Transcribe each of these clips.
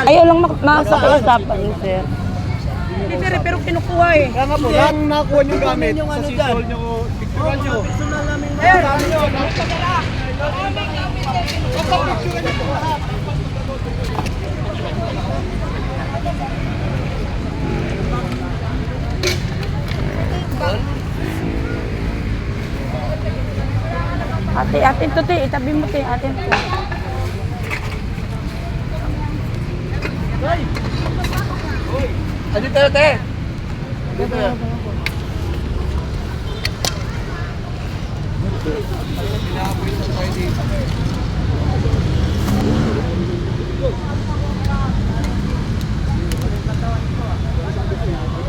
Ayaw lang makasapag-usapan, sir. Hindi sir, pero kinukuha eh. Kaya nga po, lang nakuha yung gamit sa sisol nyo, picturean nyo. Ayun! Ate, ito, te. Itabi mo, te. Ate. Ano tayo, te? Dito yan.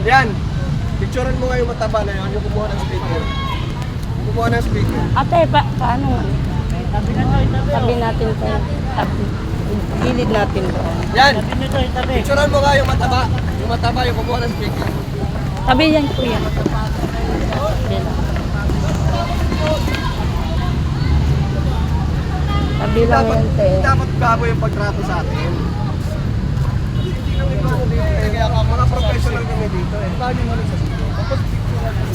Yan. Picturean mo nga yung mataba na yun, yung kumuha ng speaker. Yung kumuha ng speaker. Ate, paano? Tabi natin to. Tabi. Gilid natin to. Yan. Picturean mo nga yung mataba. Yung mataba, yung kumuha ng speaker. Tabi yan, kuya. Yan. Tabi lang yan, te. Dapat bago yung pagtrato sa atin. Hindi lang ito ako dito. Kaya ka, mga professional kami dito eh. Paano mo lang sa dito? Tapos picturean mo.